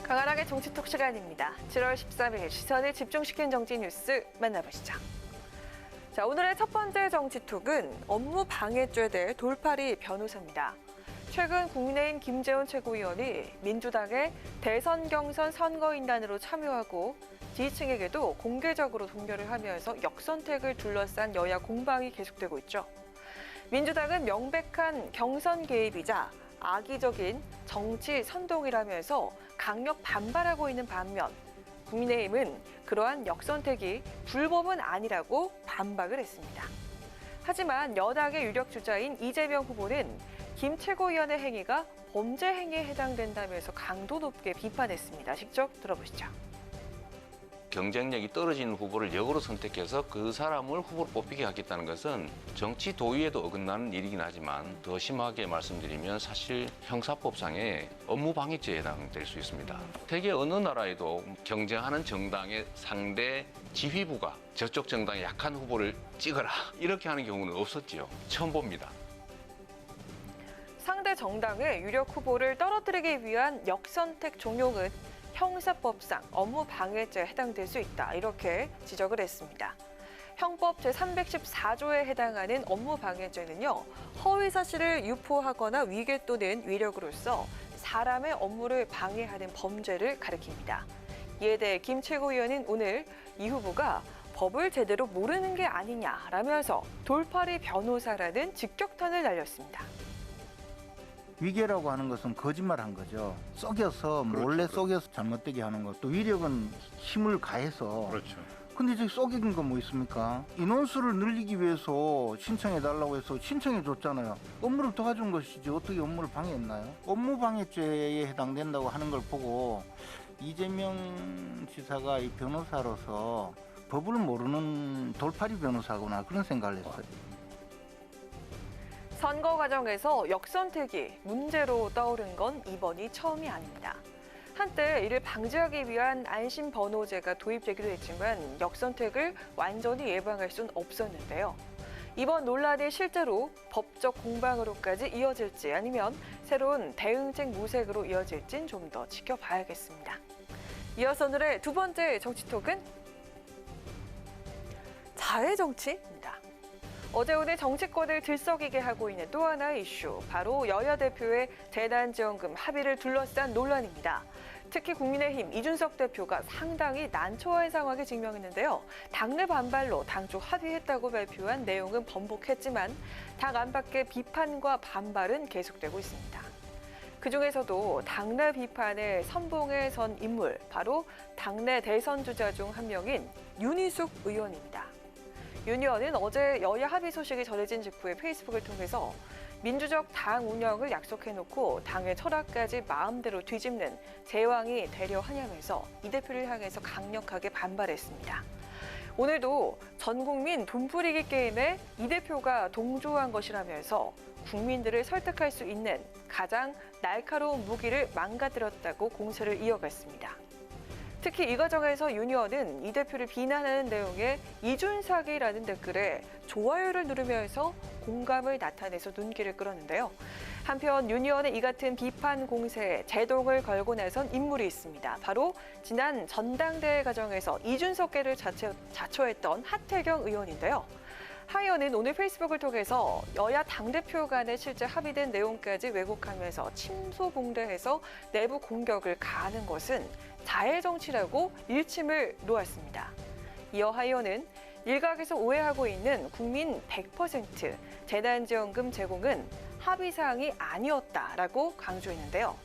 강한하게 정치톡 시간입니다. 7월 13일 시선을 집중시킨 정치 뉴스 만나보시죠. 자, 오늘의 첫 번째 정치톡은 업무 방해죄 대 돌파리 변호사입니다. 최근 국민의힘 김재원 최고위원이 민주당의 대선 경선 선거인단으로 참여하고 지지층에게도 공개적으로 동료를 하면서 역선택을 둘러싼 여야 공방이 계속되고 있죠. 민주당은 명백한 경선 개입이자 악의적인 정치 선동이라면서 강력 반발하고 있는 반면 국민의힘은 그러한 역선택이 불법은 아니라고 반박을 했습니다. 하지만 여당의 유력 주자인 이재명 후보는 김 최고위원의 행위가 범죄 행위에 해당된다면서 강도 높게 비판했습니다. 직접 들어보시죠. 경쟁력이 떨어지는 후보를 역으로 선택해서 그 사람을 후보로 뽑히게 하겠다는 것은 정치 도의에도 어긋나는 일이긴 하지만 더 심하게 말씀드리면 사실 형사법상의 업무방해죄에 해당될 수 있습니다. 세계 어느 나라에도 경쟁하는 정당의 상대 지휘부가 저쪽 정당의 약한 후보를 찍어라 이렇게 하는 경우는 없었지요. 처음 봅니다. 상대 정당의 유력 후보를 떨어뜨리기 위한 역선택 종용은 형사법상 업무방해죄에 해당될 수 있다. 이렇게 지적을 했습니다. 형법 제314조에 해당하는 업무방해죄는요. 허위사실을 유포하거나 위계 또는 위력으로써 사람의 업무를 방해하는 범죄를 가리킵니다. 이에 대해 김 최고위원은 오늘 이 후보가 법을 제대로 모르는 게 아니냐라면서 돌파리 변호사라는 직격탄을 날렸습니다. 위계라고 하는 것은 거짓말한 거죠. 속여서 몰래 속여서 잘못되게 하는 것. 또 위력은 힘을 가해서. 그렇죠. 근데 저기 속인 건 뭐 있습니까? 인원수를 늘리기 위해서 신청해달라고 해서 신청해줬잖아요. 업무를 도와준 것이지 어떻게 업무를 방해했나요? 업무방해죄에 해당된다고 하는 걸 보고 이재명 지사가 이 변호사로서 법을 모르는 돌파리 변호사구나 그런 생각을 했어요. 선거 과정에서 역선택이 문제로 떠오른 건 이번이 처음이 아닙니다. 한때 이를 방지하기 위한 안심번호제가 도입되기도 했지만 역선택을 완전히 예방할 수는 없었는데요. 이번 논란이 실제로 법적 공방으로까지 이어질지 아니면 새로운 대응책 모색으로 이어질진 좀 더 지켜봐야겠습니다. 이어서 오늘의 두 번째 정치톡은 자해정치입니다. 어제 오늘 정치권을 들썩이게 하고 있는 또 하나의 이슈, 바로 여야 대표의 재난지원금 합의를 둘러싼 논란입니다. 특히 국민의힘 이준석 대표가 상당히 난처한 상황에 직면했는데요. 당내 반발로 당초 합의했다고 발표한 내용은 번복했지만 당 안팎의 비판과 반발은 계속되고 있습니다. 그중에서도 당내 비판에 선봉에 선 인물, 바로 당내 대선 주자 중 한 명인 윤희숙 의원입니다. 윤 의원은 어제 여야 합의 소식이 전해진 직후에 페이스북을 통해서 민주적 당 운영을 약속해놓고 당의 철학까지 마음대로 뒤집는 제왕이 되려 하냐면서 이 대표를 향해서 강력하게 반발했습니다. 오늘도 전 국민 돈풀이기 게임에 이 대표가 동조한 것이라면서 국민들을 설득할 수 있는 가장 날카로운 무기를 망가뜨렸다고 공세를 이어갔습니다. 특히 이 과정에서 윤 의원은 이 대표를 비난하는 내용의 이준사기라는 댓글에 좋아요를 누르면서 공감을 나타내서 눈길을 끌었는데요. 한편 윤 의원의 이 같은 비판 공세에 제동을 걸고 나선 인물이 있습니다. 바로 지난 전당대회 과정에서 이준석계를 자처했던 하태경 의원인데요. 하 의원은 오늘 페이스북을 통해서 여야 당대표 간에 실제 합의된 내용까지 왜곡하면서 침소봉대해서 내부 공격을 가하는 것은 자해정치라고 일침을 놓았습니다. 이어 하 의원은 일각에서 오해하고 있는 국민 100% 재난지원금 제공은 합의사항이 아니었다라고 강조했는데요.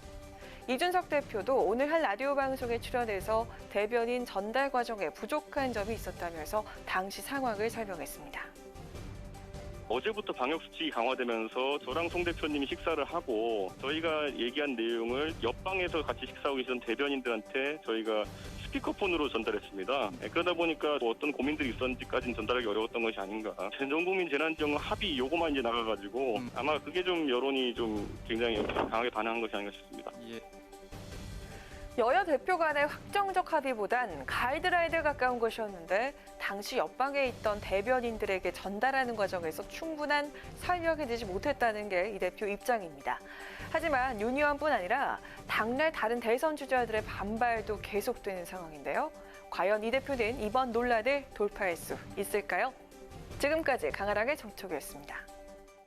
이준석 대표도 오늘 한 라디오 방송에 출연해서 대변인 전달 과정에 부족한 점이 있었다면서 당시 상황을 설명했습니다. 어제부터 방역수칙이 강화되면서 저랑 송 대표님이 식사를 하고 저희가 얘기한 내용을 옆방에서 같이 식사하고 계시던 대변인들한테 저희가 스피커폰으로 전달했습니다. 그러다 보니까 어떤 고민들이 있었는지까지는 전달하기 어려웠던 것이 아닌가. 전국민 재난지원금 합의 요거만 이제 나가가지고 아마 그게 좀 여론이 좀 굉장히 강하게 반응한 것이 아닌가 싶습니다. 여야 대표 간의 확정적 합의보단 가이드라인에 가까운 것이었는데 당시 옆방에 있던 대변인들에게 전달하는 과정에서 충분한 설명이 되지 못했다는 게 이 대표 입장입니다. 하지만 윤 의원뿐 아니라 당내 다른 대선 주자들의 반발도 계속되는 상황인데요. 과연 이 대표는 이번 논란을 돌파할 수 있을까요? 지금까지 강아랑의 정촉이었습니다.